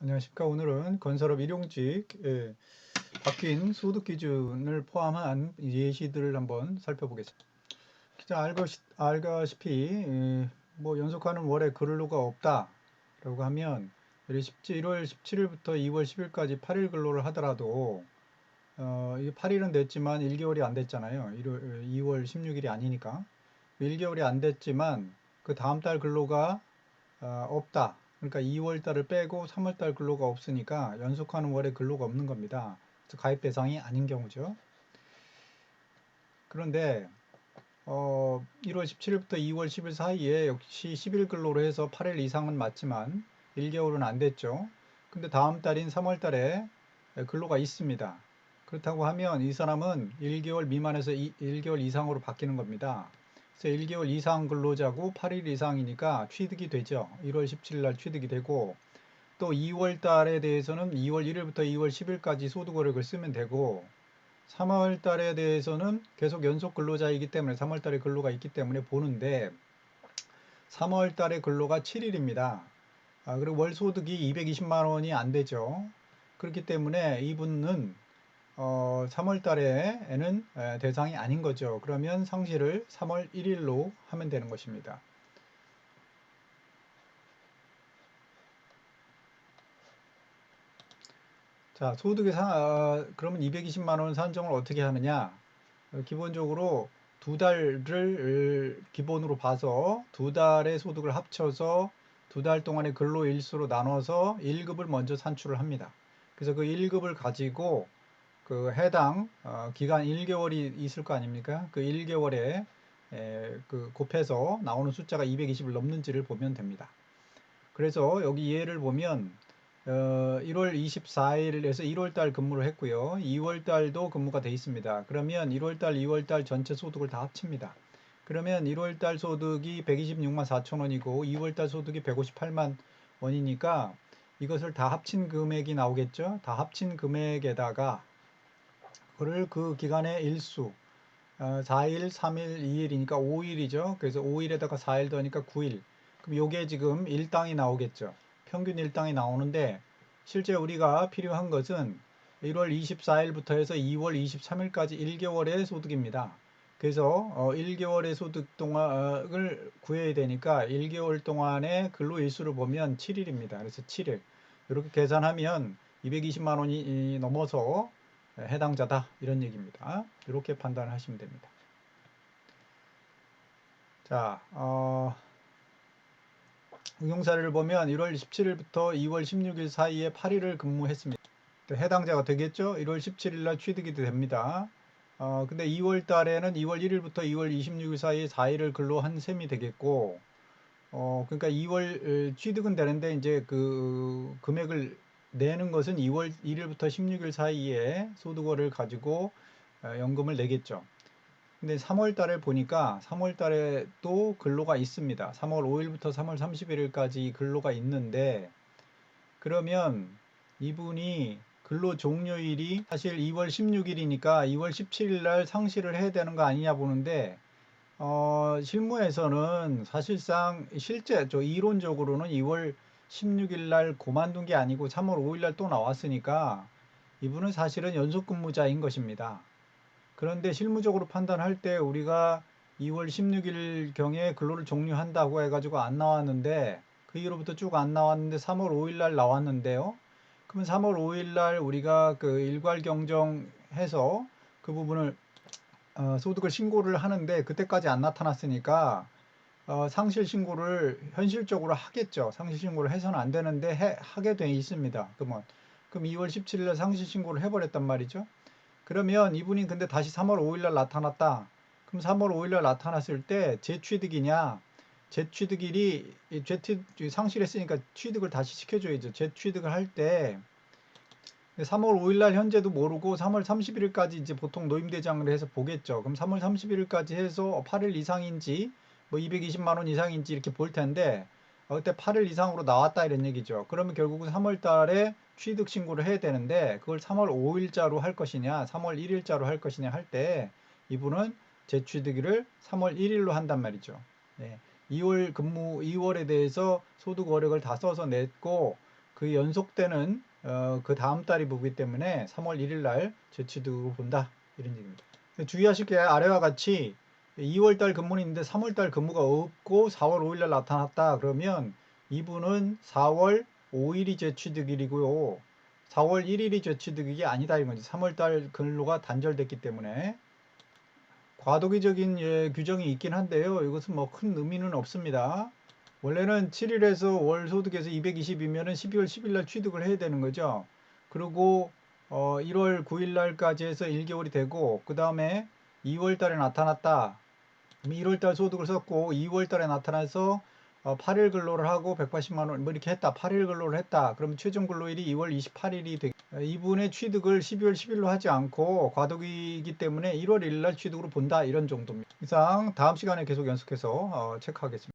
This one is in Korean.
안녕하십니까. 오늘은 건설업 일용직 바뀐 소득 기준을 포함한 예시들을 한번 살펴보겠습니다. 알다시피 뭐 연속하는 월에 근로가 없다 라고 하면 1월 17일부터 2월 10일까지 8일 근로를 하더라도 이게 8일은 됐지만 1개월이 안 됐잖아요. 2월 16일이 아니니까 1개월이 안 됐지만 그 다음 달 근로가 없다. 그러니까 2월 달을 빼고 3월 달 근로가 없으니까 연속하는 월에 근로가 없는 겁니다. 그래서 가입 대상이 아닌 경우죠. 그런데 1월 17일부터 2월 10일 사이에 역시 10일 근로로 해서 8일 이상은 맞지만 1개월은 안 됐죠. 근데 다음 달인 3월 달에 근로가 있습니다. 그렇다고 하면 이 사람은 1개월 미만에서 1개월 이상으로 바뀌는 겁니다. 그래서 1개월 이상 근로자고 8일 이상이니까 취득이 되죠. 1월 17일 날 취득이 되고, 또 2월 달에 대해서는 2월 1일부터 2월 10일까지 소득월액을 쓰면 되고, 3월 달에 대해서는 계속 연속 근로자이기 때문에 3월 달에 근로가 있기 때문에 보는데, 3월 달에 근로가 7일입니다. 그리고 월 소득이 220만 원이 안 되죠. 그렇기 때문에 이분은 3월 달에는 대상이 아닌 거죠. 그러면 상실을 3월 1일로 하면 되는 것입니다. 자, 그러면 220만 원 산정을 어떻게 하느냐? 기본적으로 두 달을 기본으로 봐서 두 달의 소득을 합쳐서 두 달 동안의 근로 일수로 나눠서 1급을 먼저 산출을 합니다. 그래서 그 1급을 가지고 그 해당 기간 1개월이 있을 거 아닙니까? 그 1개월에 그 곱해서 나오는 숫자가 220을 넘는지를 보면 됩니다. 그래서 여기 예를 보면 1월 24일에서 1월 달 근무를 했고요. 2월 달도 근무가 돼 있습니다. 그러면 1월 달, 2월 달 전체 소득을 다 합칩니다. 그러면 1월 달 소득이 126만 4천 원이고 2월 달 소득이 158만 원이니까 이것을 다 합친 금액이 나오겠죠. 다 합친 금액에다가 그를 그 기간의 일수 4일, 3일, 2일이니까 5일이죠. 그래서 5일에다가 4일 더하니까 9일. 그럼 요게 지금 일당이 나오겠죠. 평균 일당이 나오는데 실제 우리가 필요한 것은 1월 24일부터 해서 2월 23일까지 1개월의 소득입니다. 그래서 1개월의 소득 동안을 구해야 되니까 1개월 동안의 근로일수를 보면 7일입니다. 그래서 7일. 이렇게 계산하면 220만 원이 넘어서 해당자다 이런 얘기입니다. 이렇게 판단을 하시면 됩니다. 자, 응용사례를 보면 1월 17일부터 2월 16일 사이에 8일을 근무했습니다. 해당자가 되겠죠? 1월 17일 날 취득이 됩니다. 근데 2월 달에는 2월 1일부터 2월 26일 사이에 4일을 근로한 셈이 되겠고, 그러니까 2월 취득은 되는데 이제 그 금액을 내는 것은 2월 1일부터 16일 사이에 소득월을 가지고 연금을 내겠죠. 근데 3월 달에 보니까 3월 달에 또 근로가 있습니다. 3월 5일부터 3월 31일까지 근로가 있는데, 그러면 이분이 근로 종료일이 사실 2월 16일이니까 2월 17일 날 상실을 해야 되는 거 아니냐 보는데, 실무에서는 사실상 이론적으로는 2월 16일 날 그만둔 게 아니고 3월 5일 날 또 나왔으니까 이분은 사실은 연속 근무자인 것입니다. 그런데 실무적으로 판단할 때 우리가 2월 16일 경에 근로를 종료한다고 해가지고 안 나왔는데 그 이후로부터 쭉 안 나왔는데 3월 5일 날 나왔는데요. 그러면 3월 5일 날 우리가 그 일괄 경정해서 그 부분을 소득을 신고를 하는데 그때까지 안 나타났으니까 상실 신고를 현실적으로 하겠죠. 상실 신고를 해서는 안 되는데 하게 돼 있습니다. 그럼 2월 17일 날 상실 신고를 해버렸단 말이죠. 그러면 이분이 근데 다시 3월 5일 날 나타났다. 그럼 3월 5일 날 나타났을 때 재취득이냐? 재취득일이 상실했으니까 취득을 다시 시켜줘야죠. 재취득을 할 때 3월 5일 날 현재도 모르고 3월 31일까지 이제 보통 노임대장을 해서 보겠죠. 그럼 3월 31일까지 해서 8일 이상인지 뭐 220만 원 이상인지 이렇게 볼 텐데 그때 8일 이상으로 나왔다 이런 얘기죠. 그러면 결국은 3월 달에 취득 신고를 해야 되는데 그걸 3월 5일자로 할 것이냐 3월 1일자로 할 것이냐 할 때 이분은 재취득일을 3월 1일로 한단 말이죠. 네. 2월에 대해서 소득 월액을 다 써서 냈고 그 연속되는 그 다음 달이 보기 때문에 3월 1일 날 재취득으로 본다. 이런 얘기입니다. 주의하실 게 아래와 같이 2월 달 근무는 있는데 3월 달 근무가 없고 4월 5일 날 나타났다. 그러면 이분은 4월 5일이 재취득일이고요. 4월 1일이 재취득이 아니다 이건 거지. 3월 달 근로가 단절됐기 때문에 과도기적인 규정이 있긴 한데요. 이것은 뭐 큰 의미는 없습니다. 원래는 7일에서 월 소득에서 220이면은 12월 10일 날 취득을 해야 되는 거죠. 그리고 1월 9일 날까지 해서 1개월이 되고 그 다음에 2월 달에 나타났다. 1월 달 소득을 썼고 2월 달에 나타나서 8일 근로를 하고 180만 원 뭐 이렇게 했다. 8일 근로를 했다. 그러면 최종 근로일이 2월 28일이 되겠다. 이분의 취득을 12월 10일로 하지 않고 과도기이기 때문에 1월 1일 날 취득으로 본다. 이런 정도입니다. 이상 다음 시간에 계속 연속해서 체크하겠습니다.